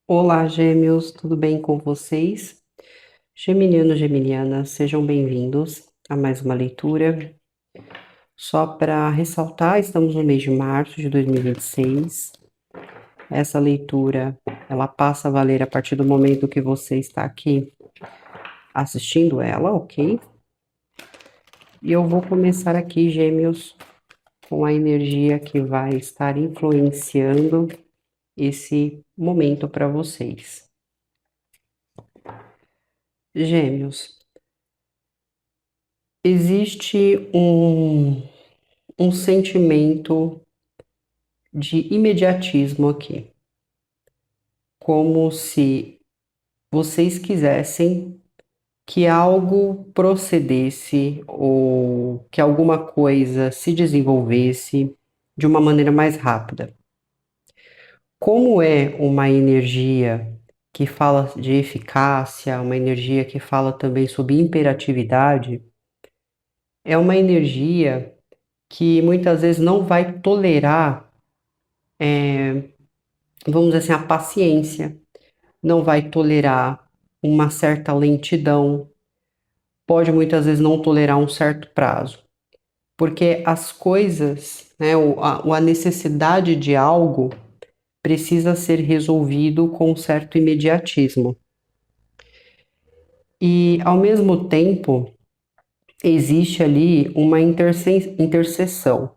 Olá, gêmeos, tudo bem com vocês? Geminiano, geminiana, sejam bem-vindos a mais uma leitura. Só para ressaltar, estamos no mês de março de 2026. Essa leitura, ela passa a valer a partir do momento que você está aqui assistindo ela, ok? E eu vou começar aqui, gêmeos, com a energia que vai estar influenciando esse momento para vocês. Gêmeos, existe um sentimento de imediatismo aqui, como se vocês quisessem que algo procedesse ou que alguma coisa se desenvolvesse de uma maneira mais rápida. Como é uma energia que fala de eficácia, uma energia que fala também sobre imperatividade, é uma energia que muitas vezes não vai tolerar, vamos dizer assim, a paciência, não vai tolerar uma certa lentidão, pode muitas vezes não tolerar um certo prazo, porque as coisas, né, a necessidade de algo precisa ser resolvido com um certo imediatismo. E, ao mesmo tempo, existe ali uma interseção.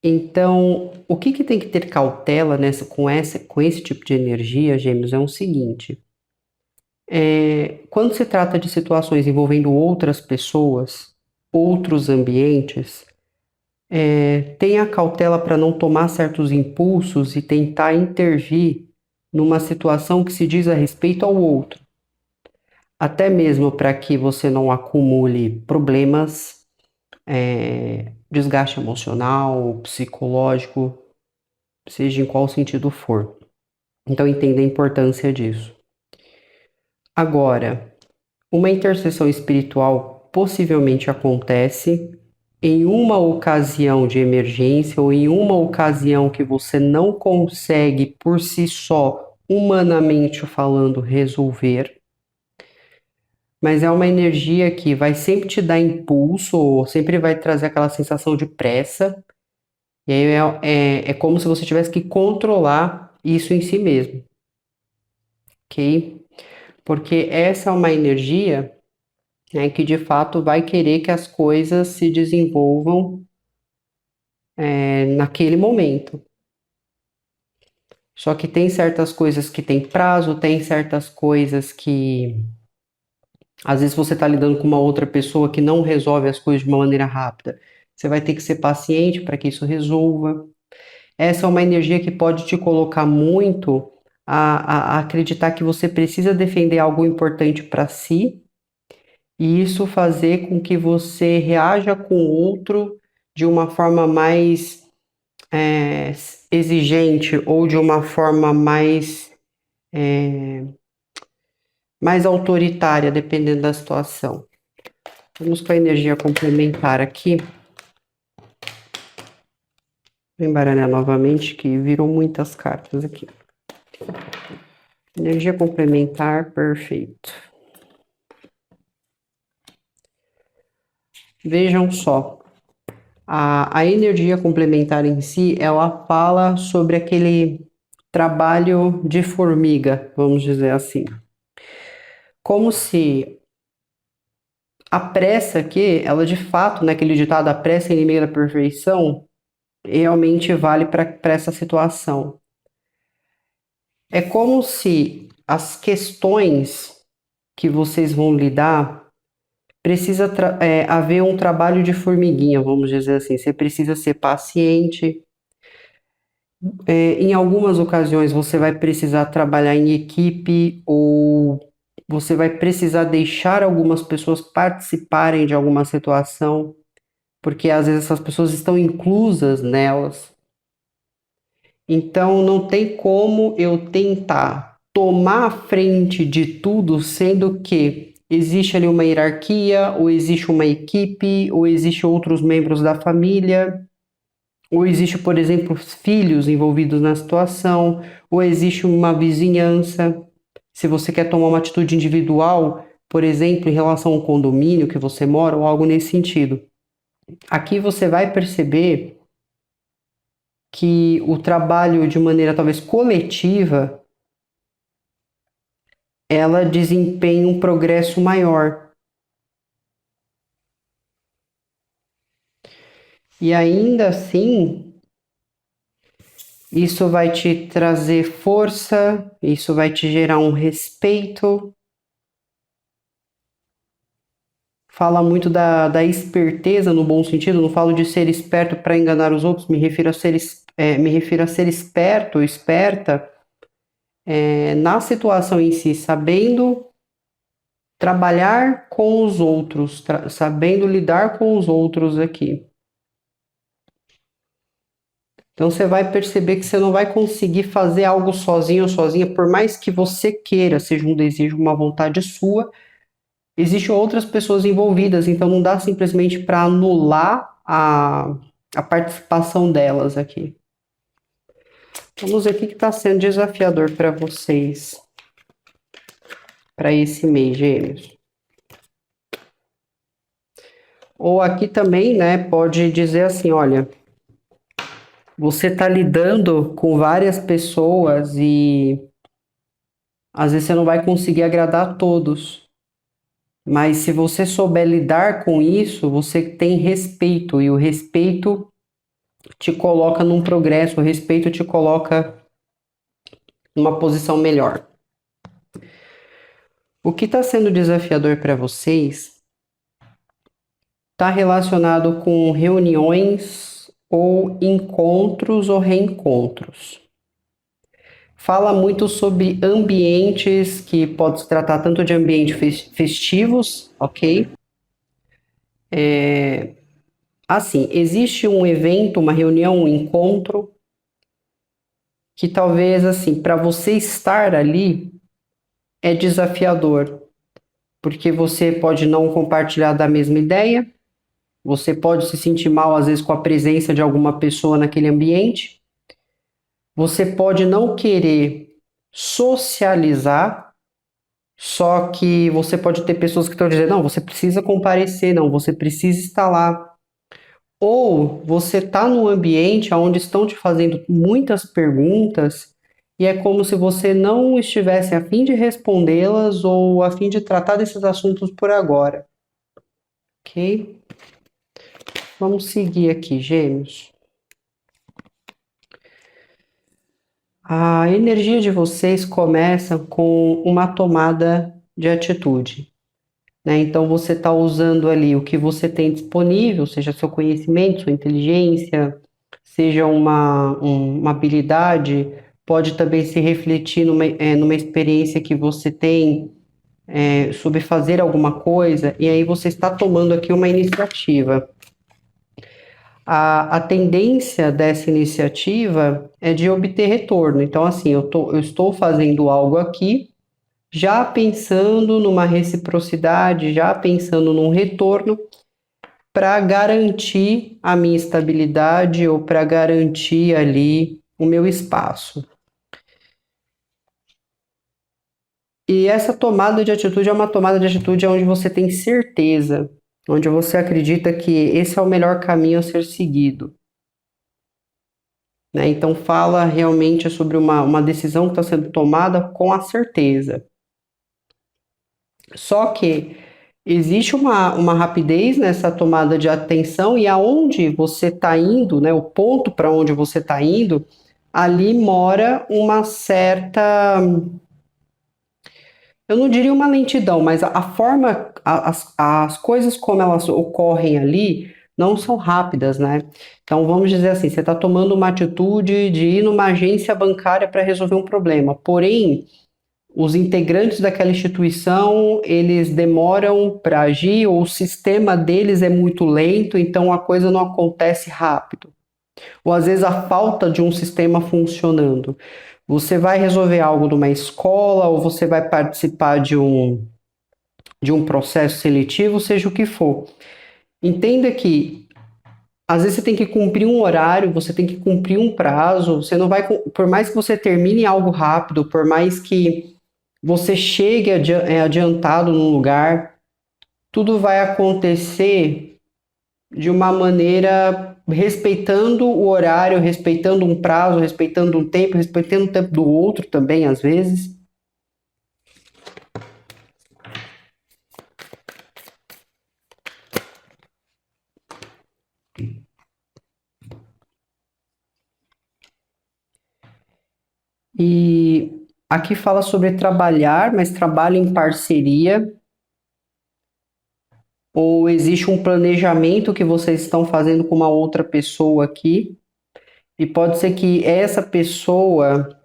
Então, o que tem que ter cautela com esse tipo de energia, gêmeos, é o seguinte: quando se trata de situações envolvendo outras pessoas, outros ambientes, tenha cautela para não tomar certos impulsos e tentar intervir numa situação que se diz a respeito ao outro, até mesmo para que você não acumule problemas, desgaste emocional, psicológico, seja em qual sentido for. Então entenda a importância disso. Agora, uma intercessão espiritual possivelmente acontece em uma ocasião de emergência ou em uma ocasião que você não consegue por si só, humanamente falando, resolver, mas é uma energia que vai sempre te dar impulso, ou sempre vai trazer aquela sensação de pressa, e aí é como se você tivesse que controlar isso em si mesmo, ok? Porque essa é uma energia, né, que de fato vai querer que as coisas se desenvolvam naquele momento. Só que tem certas coisas que tem prazo, tem certas coisas que às vezes você está lidando com uma outra pessoa que não resolve as coisas de uma maneira rápida. Você vai ter que ser paciente para que isso resolva. Essa é uma energia que pode te colocar muito a acreditar que você precisa defender algo importante para si, e isso fazer com que você reaja com o outro de uma forma mais é, exigente ou de uma forma mais autoritária, dependendo da situação. Vamos com a energia complementar aqui. Vou embaralhar novamente, que virou muitas cartas aqui. Energia complementar, perfeito. Vejam só, a energia complementar em si, ela fala sobre aquele trabalho de formiga, vamos dizer assim. Como se a pressa aqui, ela de fato, naquele ditado, a pressa é inimiga da perfeição, realmente vale para essa situação. É como se as questões que vocês vão lidar precisa haver um trabalho de formiguinha, vamos dizer assim. Você precisa ser paciente. Em algumas ocasiões você vai precisar trabalhar em equipe ou você vai precisar deixar algumas pessoas participarem de alguma situação, porque às vezes essas pessoas estão inclusas nelas. Então não tem como eu tentar tomar a frente de tudo, sendo que existe ali uma hierarquia, ou existe uma equipe, ou existe outros membros da família, ou existe, por exemplo, filhos envolvidos na situação, ou existe uma vizinhança. Se você quer tomar uma atitude individual, por exemplo, em relação ao condomínio que você mora ou algo nesse sentido. Aqui você vai perceber que o trabalho de maneira talvez coletiva, ela desempenha um progresso maior. E ainda assim, isso vai te trazer força, isso vai te gerar um respeito. Fala muito da esperteza no bom sentido, não falo de ser esperto para enganar os outros, me refiro a ser esperto, esperta, na situação em si, sabendo trabalhar com os outros, sabendo lidar com os outros aqui. Então você vai perceber que você não vai conseguir fazer algo sozinho ou sozinha, por mais que você queira, seja um desejo, uma vontade sua, existem outras pessoas envolvidas, então não dá simplesmente para anular a participação delas aqui. Vamos ver o que está sendo desafiador para vocês, para esse mês, Gêmeos. Ou aqui também, né, pode dizer assim, olha, você está lidando com várias pessoas e às vezes você não vai conseguir agradar a todos. Mas se você souber lidar com isso, você tem respeito, e o respeito te coloca num progresso, o respeito te coloca numa posição melhor. O que está sendo desafiador para vocês está relacionado com reuniões ou encontros ou reencontros. Fala muito sobre ambientes, que pode se tratar tanto de ambientes festivos, ok? Assim, existe um evento, uma reunião, um encontro, que talvez, assim, para você estar ali, é desafiador, porque você pode não compartilhar da mesma ideia, você pode se sentir mal, às vezes, com a presença de alguma pessoa naquele ambiente, você pode não querer socializar, só que você pode ter pessoas que estão dizendo, não, você precisa comparecer, não, você precisa estar lá. Ou você está num ambiente onde estão te fazendo muitas perguntas e é como se você não estivesse a fim de respondê-las ou a fim de tratar desses assuntos por agora. Ok? Vamos seguir aqui, Gêmeos. A energia de vocês começa com uma tomada de atitude, né? Então você está usando ali o que você tem disponível, seja seu conhecimento, sua inteligência, seja uma habilidade, pode também se refletir numa experiência que você tem sobre fazer alguma coisa, e aí você está tomando aqui uma iniciativa. A tendência dessa iniciativa é de obter retorno. Então, assim, eu estou fazendo algo aqui, já pensando numa reciprocidade, já pensando num retorno, para garantir a minha estabilidade ou para garantir ali o meu espaço. E essa tomada de atitude é uma tomada de atitude onde você tem certeza, onde você acredita que esse é o melhor caminho a ser seguido. Né? Então fala realmente sobre uma decisão que está sendo tomada com a certeza. Só que existe uma rapidez nessa tomada de atenção e aonde você está indo, né, o ponto para onde você está indo, ali mora uma certa, eu não diria uma lentidão, mas a forma, as coisas como elas ocorrem ali não são rápidas, né? Então vamos dizer assim, você está tomando uma atitude de ir numa agência bancária para resolver um problema, porém os integrantes daquela instituição, eles demoram para agir, ou o sistema deles é muito lento, então a coisa não acontece rápido. Ou às vezes a falta de um sistema funcionando. Você vai resolver algo numa escola, ou você vai participar de um processo seletivo, seja o que for. Entenda que às vezes você tem que cumprir um horário, você tem que cumprir um prazo, você não vai, por mais que você termine algo rápido, por mais que você chegue adiantado num lugar, tudo vai acontecer de uma maneira respeitando o horário, respeitando um prazo, respeitando um tempo, respeitando o tempo do outro também, às vezes. E aqui fala sobre trabalhar, mas trabalho em parceria, ou existe um planejamento que vocês estão fazendo com uma outra pessoa aqui, e pode ser que essa pessoa,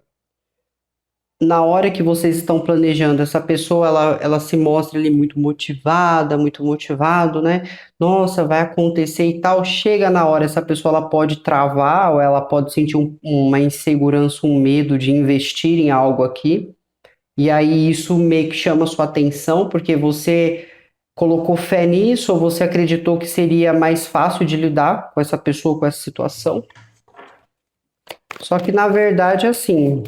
na hora que vocês estão planejando, essa pessoa ela se mostra ali muito motivada, muito motivado, né? Nossa, vai acontecer e tal. Chega na hora, essa pessoa ela pode travar, ou ela pode sentir uma insegurança, um medo de investir em algo aqui. E aí isso meio que chama sua atenção, porque você colocou fé nisso, ou você acreditou que seria mais fácil de lidar com essa pessoa, com essa situação. Só que na verdade, assim,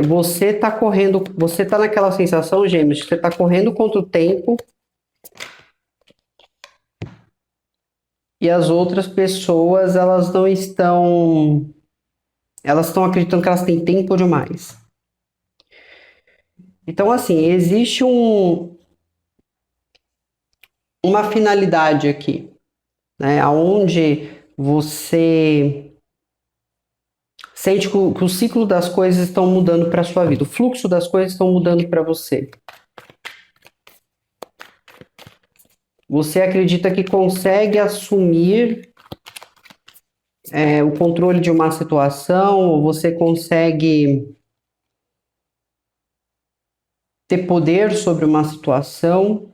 você tá correndo, você tá naquela sensação, Gêmeos, que você tá correndo contra o tempo e as outras pessoas, elas estão acreditando que elas têm tempo demais. Então, assim, existe uma finalidade aqui, né, aonde você sente que o ciclo das coisas estão mudando para sua vida, o fluxo das coisas estão mudando para você. Você acredita que consegue assumir o controle de uma situação, ou você consegue ter poder sobre uma situação.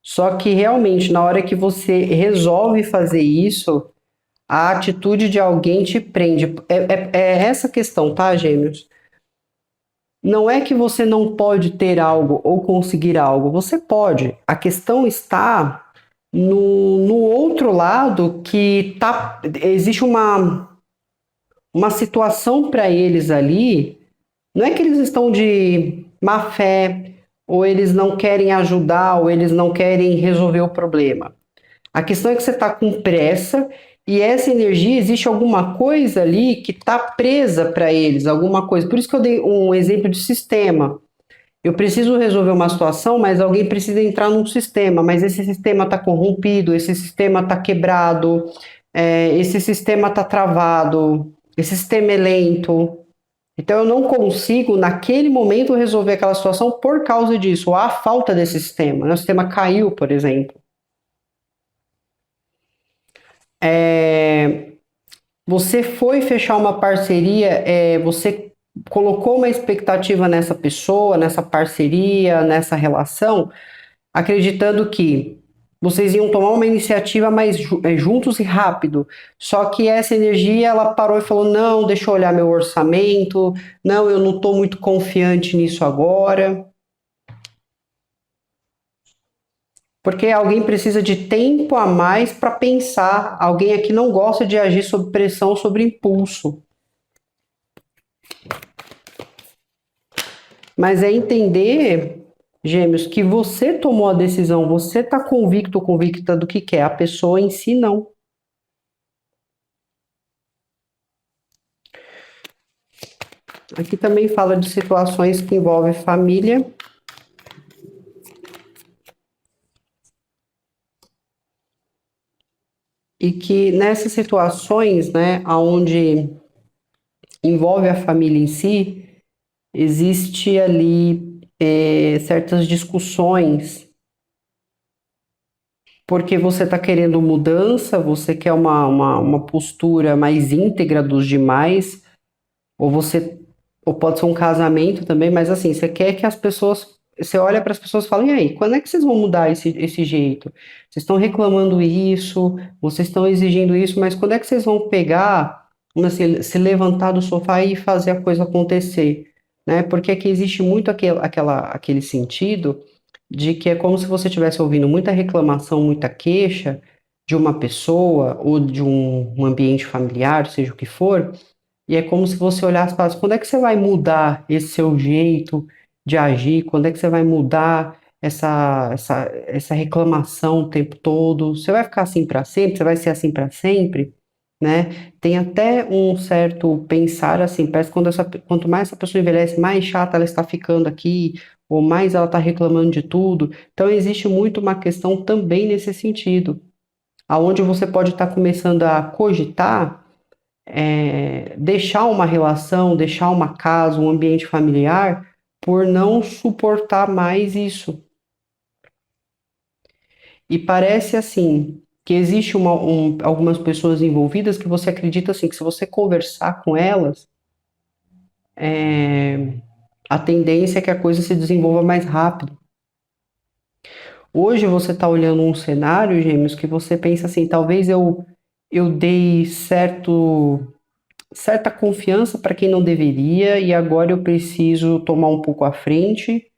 Só que realmente, na hora que você resolve fazer isso, a atitude de alguém te prende. É essa questão, tá, Gêmeos? Não é que você não pode ter algo ou conseguir algo, você pode. A questão está no outro lado, que existe uma situação para eles ali. Não é que eles estão de má fé, ou eles não querem ajudar, ou eles não querem resolver o problema. A questão é que você está com pressa, e essa energia, existe alguma coisa ali que está presa para eles, alguma coisa. Por isso que eu dei um exemplo de sistema. Eu preciso resolver uma situação, mas alguém precisa entrar num sistema, mas esse sistema está corrompido, esse sistema está quebrado, esse sistema está travado, esse sistema é lento. Então eu não consigo, naquele momento, resolver aquela situação por causa disso, ou a falta desse sistema, né? O sistema caiu, por exemplo. Você foi fechar uma parceria, você colocou uma expectativa nessa pessoa, nessa parceria, nessa relação, acreditando que vocês iam tomar uma iniciativa mais juntos e rápido. Só que essa energia, ela parou e falou: não, deixa eu olhar meu orçamento, não, eu não estou muito confiante nisso agora. Porque alguém precisa de tempo a mais para pensar. Alguém aqui não gosta de agir sob pressão, sobre impulso. Mas é entender, Gêmeos, que você tomou a decisão, você está convicto ou convicta do que quer, a pessoa em si não. Aqui também fala de situações que envolvem família. E que nessas situações, né, onde envolve a família em si, existe ali certas discussões, porque você está querendo mudança, você quer uma postura mais íntegra dos demais, ou pode ser um casamento também, mas assim, você quer que as pessoas, você olha para as pessoas e fala: e aí, quando é que vocês vão mudar esse jeito? Vocês estão reclamando isso, vocês estão exigindo isso, mas quando é que vocês vão pegar, se levantar do sofá e fazer a coisa acontecer? Né? Porque aqui existe muito aquele sentido de que é como se você estivesse ouvindo muita reclamação, muita queixa de uma pessoa ou de um ambiente familiar, seja o que for, e é como se você olhasse e falasse, quando é que você vai mudar esse seu jeito de agir? Quando é que você vai mudar essa reclamação o tempo todo? Você vai ficar assim para sempre? Você vai ser assim para sempre? Né? Tem até um certo pensar assim, parece que quanto mais essa pessoa envelhece, mais chata ela está ficando aqui, ou mais ela está reclamando de tudo. Então existe muito uma questão também nesse sentido, aonde você pode estar começando a cogitar deixar uma relação, deixar uma casa, um ambiente familiar, por não suportar mais isso. E parece assim que existe algumas pessoas envolvidas que você acredita assim que se você conversar com elas, a tendência é que a coisa se desenvolva mais rápido. Hoje você está olhando um cenário, Gêmeos, que você pensa assim, talvez eu dei certa confiança para quem não deveria e agora eu preciso tomar um pouco à frente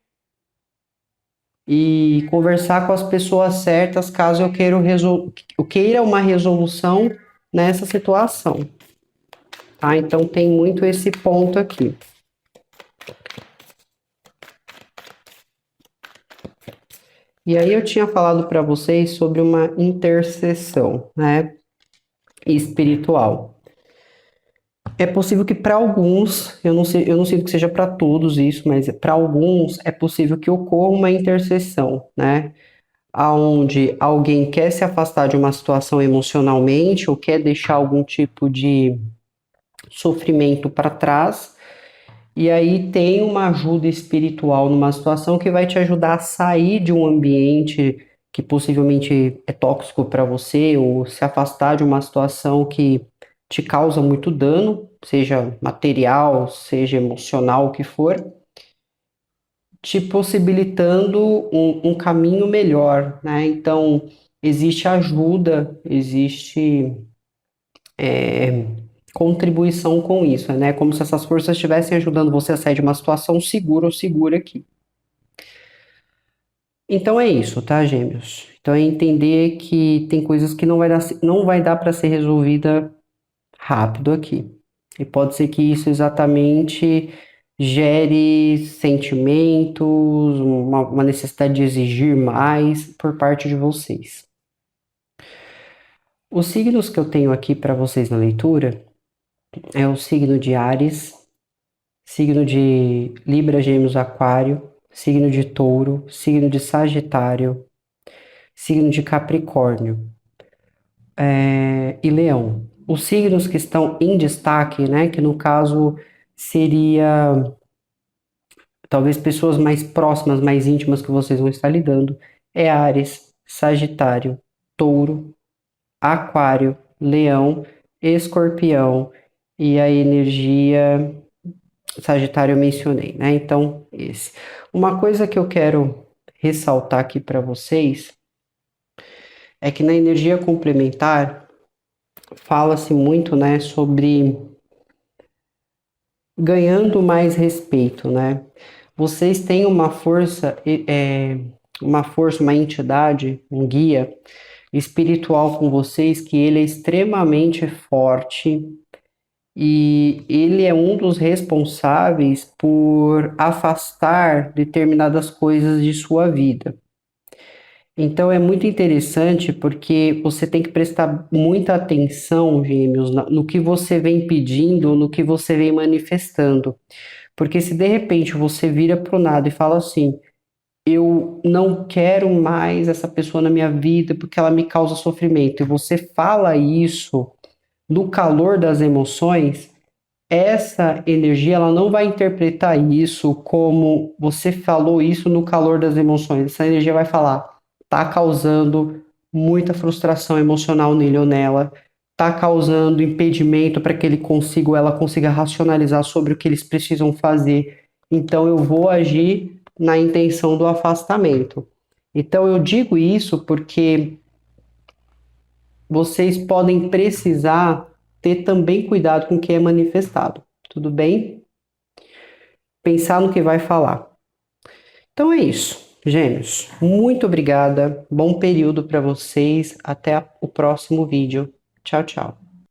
e conversar com as pessoas certas caso eu queira uma resolução nessa situação, tá? Então tem muito esse ponto aqui. E aí eu tinha falado para vocês sobre uma intercessão, né, espiritual. É possível que para alguns, eu não sinto que seja para todos isso, mas para alguns é possível que ocorra uma intercessão, né? Aonde alguém quer se afastar de uma situação emocionalmente ou quer deixar algum tipo de sofrimento para trás, e aí tem uma ajuda espiritual numa situação que vai te ajudar a sair de um ambiente que possivelmente é tóxico para você ou se afastar de uma situação que te causa muito dano, seja material, seja emocional, o que for, te possibilitando um caminho melhor, né? Então, existe ajuda, existe contribuição com isso, né? Como se essas forças estivessem ajudando você a sair de uma situação segura ou segura aqui. Então é isso, tá, Gêmeos? Então é entender que tem coisas que não vai dar para ser resolvida rápido aqui. E pode ser que isso exatamente gere sentimentos, uma necessidade de exigir mais por parte de vocês. Os signos que eu tenho aqui para vocês na leitura é o signo de Áries, signo de Libra, Gêmeos, Aquário, signo de Touro, signo de Sagitário, signo de Capricórnio e Leão. Os signos que estão em destaque, né, que no caso seria talvez pessoas mais próximas, mais íntimas que vocês vão estar lidando, é Áries, Sagitário, Touro, Aquário, Leão, Escorpião e a energia Sagitário eu mencionei, né? Então, esse. Uma coisa que eu quero ressaltar aqui para vocês é que na energia complementar fala-se muito, né, sobre ganhando mais respeito, né? Vocês têm uma força, uma entidade, um guia espiritual com vocês que ele é extremamente forte e ele é um dos responsáveis por afastar determinadas coisas de sua vida. Então é muito interessante porque você tem que prestar muita atenção, Gêmeos, no que você vem pedindo, no que você vem manifestando. Porque se de repente você vira pro nada e fala assim, eu não quero mais essa pessoa na minha vida porque ela me causa sofrimento, e você fala isso no calor das emoções, essa energia ela não vai interpretar isso como você falou isso no calor das emoções. Essa energia vai falar, tá causando muita frustração emocional nele ou nela, tá causando impedimento para que ele consiga ou ela consiga racionalizar sobre o que eles precisam fazer. Então eu vou agir na intenção do afastamento. Então eu digo isso porque vocês podem precisar ter também cuidado com o que é manifestado. Tudo bem? Pensar no que vai falar. Então é isso. Gêmeos, muito obrigada. Bom período para vocês. Até o próximo vídeo. Tchau, tchau.